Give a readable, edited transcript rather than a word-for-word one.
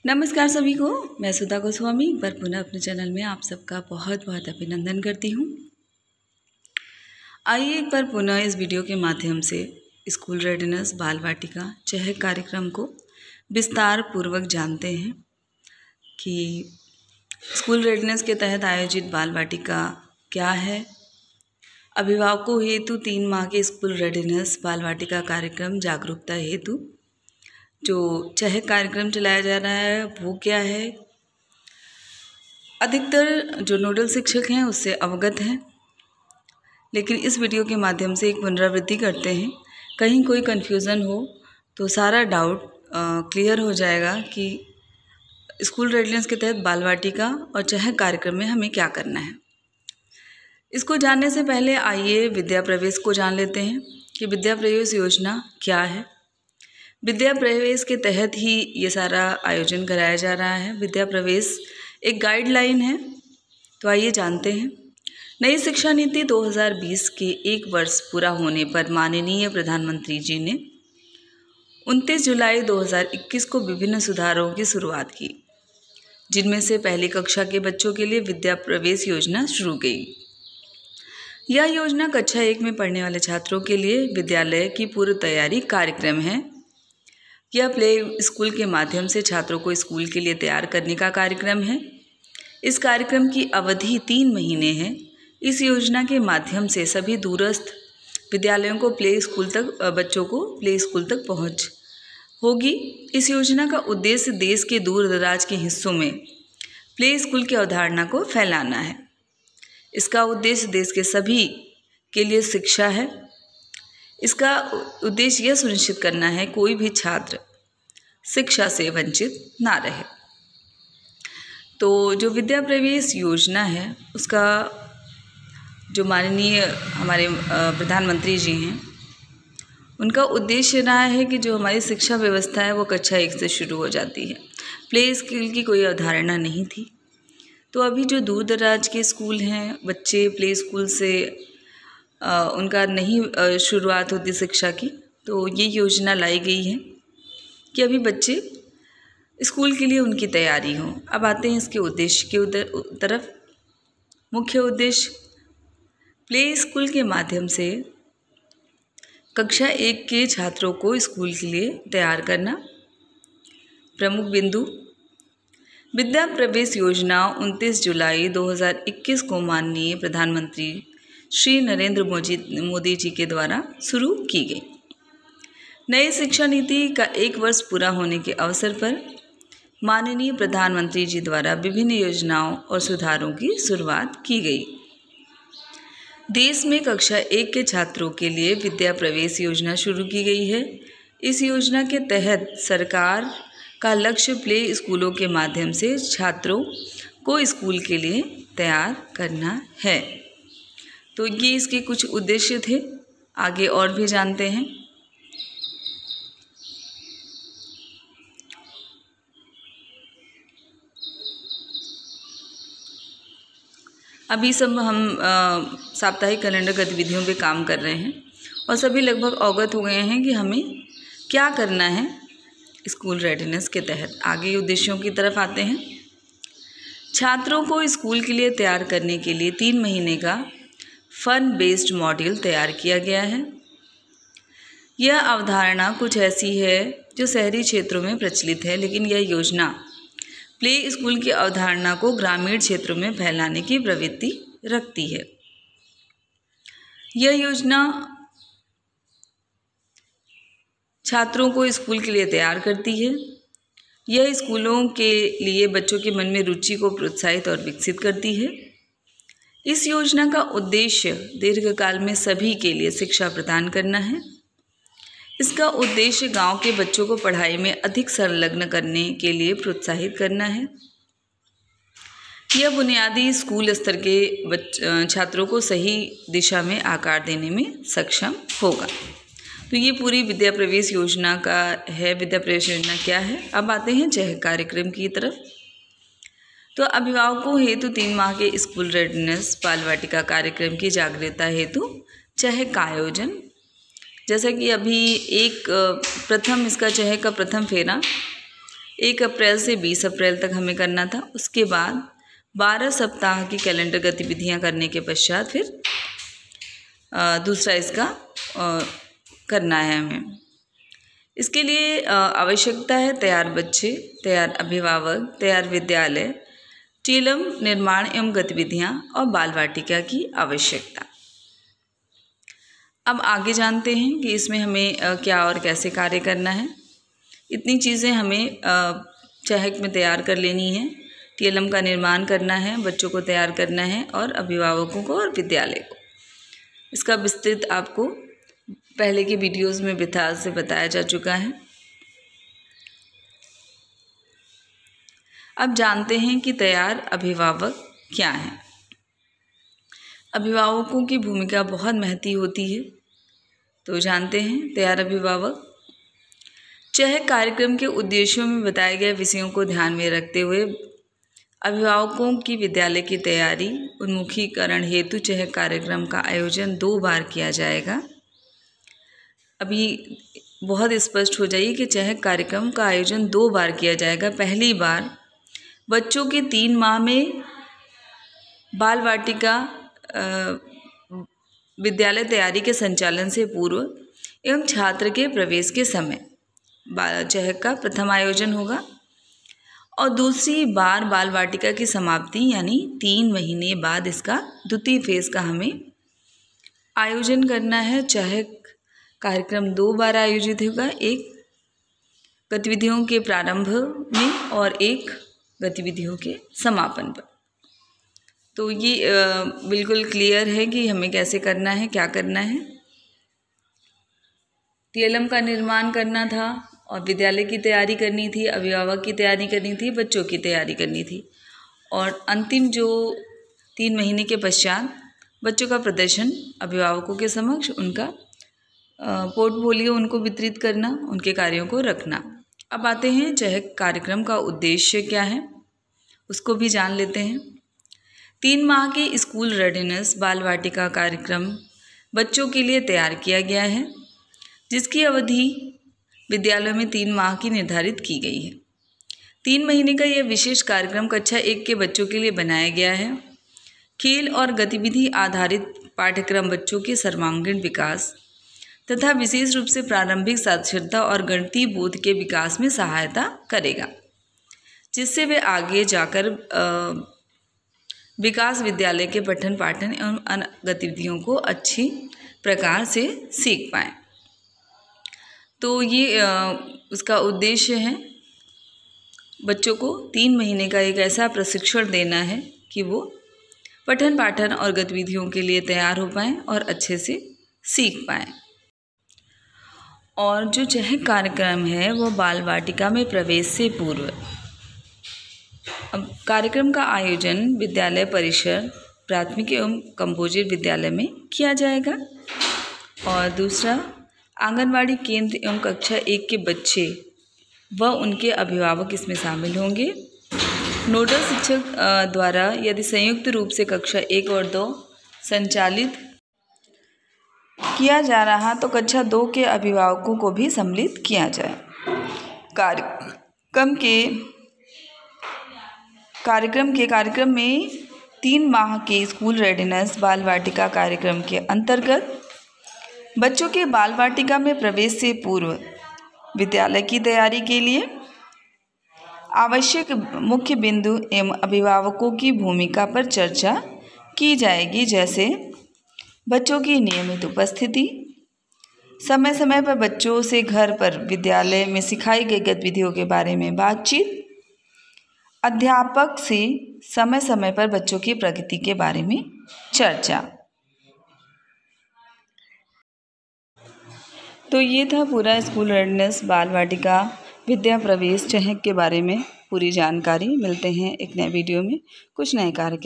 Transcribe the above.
नमस्कार सभी को, मैं सुधा गोस्वामी एक बार पुनः अपने चैनल में आप सबका बहुत बहुत अभिनंदन करती हूँ। आइए एक बार पुनः इस वीडियो के माध्यम से स्कूल रेडिनेस बाल वाटिका चहक कार्यक्रम को विस्तार पूर्वक जानते हैं कि स्कूल रेडिनेस के तहत आयोजित बाल वाटिका क्या है। अभिभावकों हेतु 3 माह के स्कूल रेडिनेस बाल वाटिका कार्यक्रम जागरूकता हेतु जो चहक कार्यक्रम चलाया जा रहा है वो क्या है। अधिकतर जो नोडल शिक्षक हैं उससे अवगत हैं, लेकिन इस वीडियो के माध्यम से एक पुनरावृत्ति करते हैं। कहीं कोई कन्फ्यूज़न हो तो सारा डाउट क्लियर हो जाएगा कि स्कूल रेडिनेस के तहत बाल वाटिका और चहक कार्यक्रम में हमें क्या करना है। इसको जानने से पहले आइए विद्या प्रवेश को जान लेते हैं कि विद्या प्रवेश योजना क्या है। विद्या प्रवेश के तहत ही ये सारा आयोजन कराया जा रहा है। विद्या प्रवेश एक गाइडलाइन है, तो आइए जानते हैं। नई शिक्षा नीति 2020 के 1 वर्ष पूरा होने पर माननीय प्रधानमंत्री जी ने 29 जुलाई 2021 को विभिन्न सुधारों की शुरुआत की, जिनमें से पहली कक्षा के बच्चों के लिए विद्या प्रवेश योजना शुरू की। यह योजना कक्षा 1 में पढ़ने वाले छात्रों के लिए विद्यालय की पूर्व तैयारी कार्यक्रम है। यह प्ले स्कूल के माध्यम से छात्रों को स्कूल के लिए तैयार करने का कार्यक्रम है। इस कार्यक्रम की अवधि 3 महीने है। इस योजना के माध्यम से सभी दूरस्थ विद्यालयों को बच्चों को प्ले स्कूल तक पहुंच होगी। इस योजना का उद्देश्य देश के दूर दराज के हिस्सों में प्ले स्कूल की अवधारणा को फैलाना है। इसका उद्देश्य देश के सभी के लिए शिक्षा है। इसका उद्देश्य यह सुनिश्चित करना है कोई भी छात्र शिक्षा से वंचित ना रहे। तो जो विद्या प्रवेश योजना है उसका जो माननीय हमारे प्रधानमंत्री जी हैं उनका उद्देश्य रहा है कि जो हमारी शिक्षा व्यवस्था है वो कक्षा 1 से शुरू हो जाती है। प्ले स्कूल की कोई अवधारणा नहीं थी, तो अभी जो दूर दराज के स्कूल हैं बच्चे प्ले स्कूल से उनका नहीं शुरुआत होती शिक्षा की, तो ये योजना लाई गई है कि अभी बच्चे स्कूल के लिए उनकी तैयारी हो। अब आते हैं इसके उद्देश्य के तरफ। मुख्य उद्देश्य प्ले स्कूल के माध्यम से कक्षा 1 के छात्रों को स्कूल के लिए तैयार करना। प्रमुख बिंदु: विद्या प्रवेश योजना 29 जुलाई 2021 को माननीय प्रधानमंत्री श्री नरेंद्र मोदी जी के द्वारा शुरू की गई। नई शिक्षा नीति का 1 वर्ष पूरा होने के अवसर पर माननीय प्रधानमंत्री जी द्वारा विभिन्न योजनाओं और सुधारों की शुरुआत की गई। देश में कक्षा 1 के छात्रों के लिए विद्या प्रवेश योजना शुरू की गई है। इस योजना के तहत सरकार का लक्ष्य प्ले स्कूलों के माध्यम से छात्रों को स्कूल के लिए तैयार करना है। तो ये इसके कुछ उद्देश्य थे। आगे और भी जानते हैं। अभी सब हम साप्ताहिक कैलेंडर गतिविधियों पे काम कर रहे हैं और सभी लगभग अवगत हो गए हैं कि हमें क्या करना है स्कूल रेडिनेस के तहत। आगे उद्देश्यों की तरफ आते हैं। छात्रों को स्कूल के लिए तैयार करने के लिए 3 महीने का फन बेस्ड मॉड्यूल तैयार किया गया है। यह अवधारणा कुछ ऐसी है जो शहरी क्षेत्रों में प्रचलित है, लेकिन यह योजना प्ले स्कूल की अवधारणा को ग्रामीण क्षेत्रों में फैलाने की प्रवृत्ति रखती है। यह योजना छात्रों को स्कूल के लिए तैयार करती है। यह स्कूलों के लिए बच्चों के मन में रुचि को प्रोत्साहित और विकसित करती है। इस योजना का उद्देश्य दीर्घकाल में सभी के लिए शिक्षा प्रदान करना है। इसका उद्देश्य गांव के बच्चों को पढ़ाई में अधिक संलग्न करने के लिए प्रोत्साहित करना है। यह बुनियादी स्कूल स्तर के छात्रों को सही दिशा में आकार देने में सक्षम होगा। तो ये पूरी विद्या प्रवेश योजना का है। विद्या प्रवेश योजना क्या है? अब आते हैं चहक कार्यक्रम की तरफ। तो अभिभावकों हेतु 3 माह के स्कूल रेडिनेस बाल वाटिका कार्यक्रम की जागरूकता हेतु चहक का आयोजन। जैसा कि अभी इसका चहक का प्रथम फेरा 1 अप्रैल से 20 अप्रैल तक हमें करना था। उसके बाद 12 सप्ताह की कैलेंडर गतिविधियां करने के पश्चात फिर दूसरा इसका करना है हमें। इसके लिए आवश्यकता है तैयार बच्चे, तैयार अभिभावक, तैयार विद्यालय, टीएलएम निर्माण एवं गतिविधियां और बाल वाटिका की आवश्यकता। अब आगे जानते हैं कि इसमें हमें क्या और कैसे कार्य करना है। इतनी चीज़ें हमें चहक में तैयार कर लेनी है। टीएलएम का निर्माण करना है, बच्चों को तैयार करना है और अभिभावकों को और विद्यालय को। इसका विस्तृत आपको पहले की वीडियोज़ में विस्तार से बताया जा चुका है। अब जानते हैं कि तैयार अभिभावक क्या हैं। अभिभावकों की भूमिका बहुत महती होती है, तो जानते हैं तैयार अभिभावक। चहक कार्यक्रम के उद्देश्यों में बताए गए विषयों को ध्यान में रखते हुए अभिभावकों की विद्यालय की तैयारी उन्मुखीकरण हेतु चहक कार्यक्रम का आयोजन 2 बार किया जाएगा। अभी बहुत स्पष्ट हो जाइए कि चहक कार्यक्रम का आयोजन 2 बार किया जाएगा। पहली बार बच्चों के 3 माह में बाल वाटिका विद्यालय तैयारी के संचालन से पूर्व एवं छात्र के प्रवेश के समय चहक का प्रथम आयोजन होगा और दूसरी बार बाल वाटिका की समाप्ति यानी 3 महीने बाद इसका द्वितीय फेज का हमें आयोजन करना है। चहक कार्यक्रम 2 बार आयोजित होगा, एक गतिविधियों के प्रारंभ में और एक गतिविधियों के समापन पर। तो ये बिल्कुल क्लियर है कि हमें कैसे करना है, क्या करना है। टीएलएम का निर्माण करना था और विद्यालय की तैयारी करनी थी, अभिभावक की तैयारी करनी थी, बच्चों की तैयारी करनी थी और अंतिम जो 3 महीने के पश्चात बच्चों का प्रदर्शन अभिभावकों के समक्ष उनका पोर्टफोलियो उनको वितरित करना, उनके कार्यों को रखना। अब आते हैं चहक कार्यक्रम का उद्देश्य क्या है, उसको भी जान लेते हैं। 3 माह के स्कूल रेडीनेस बाल वाटिका कार्यक्रम बच्चों के लिए तैयार किया गया है, जिसकी अवधि विद्यालयों में 3 माह की निर्धारित की गई है। 3 महीने का यह विशेष कार्यक्रम कक्षा 1 के बच्चों के लिए बनाया गया है। खेल और गतिविधि आधारित पाठ्यक्रम बच्चों के सर्वांगीण विकास तथा विशेष रूप से प्रारंभिक साक्षरता और गणितीय बोध के विकास में सहायता करेगा, जिससे वे आगे जाकर विकास विद्यालय के पठन पाठन एवं अन्य गतिविधियों को अच्छी प्रकार से सीख पाएँ। तो ये उसका उद्देश्य है। बच्चों को 3 महीने का एक ऐसा प्रशिक्षण देना है कि वो पठन पाठन और गतिविधियों के लिए तैयार हो पाएँ और अच्छे से सीख पाएँ। और जो चहक कार्यक्रम है वो बाल वाटिका में प्रवेश से पूर्व। अब कार्यक्रम का आयोजन विद्यालय परिसर प्राथमिक एवं कंपोजिट विद्यालय में किया जाएगा। और दूसरा, आंगनवाड़ी केंद्र एवं कक्षा 1 के बच्चे व उनके अभिभावक इसमें शामिल होंगे। नोडल शिक्षक द्वारा यदि संयुक्त रूप से कक्षा 1 और 2 संचालित किया जा रहा तो कक्षा 2 के अभिभावकों को भी सम्मिलित किया जाए। कार्यक्रम में 3 माह के स्कूल रेडीनेस बाल वाटिका कार्यक्रम के अंतर्गत बच्चों के बाल वाटिका में प्रवेश से पूर्व विद्यालय की तैयारी के लिए आवश्यक मुख्य बिंदु एवं अभिभावकों की भूमिका पर चर्चा की जाएगी, जैसे बच्चों की नियमित उपस्थिति, समय समय पर बच्चों से घर पर विद्यालय में सिखाई गई गतिविधियों के बारे में बातचीत, अध्यापक से समय समय पर बच्चों की प्रगति के बारे में चर्चा। तो ये था पूरा स्कूल रेडीनेस बाल वाटिका विद्या प्रवेश चहक के बारे में पूरी जानकारी। मिलते हैं एक नए वीडियो में कुछ नए कार्य के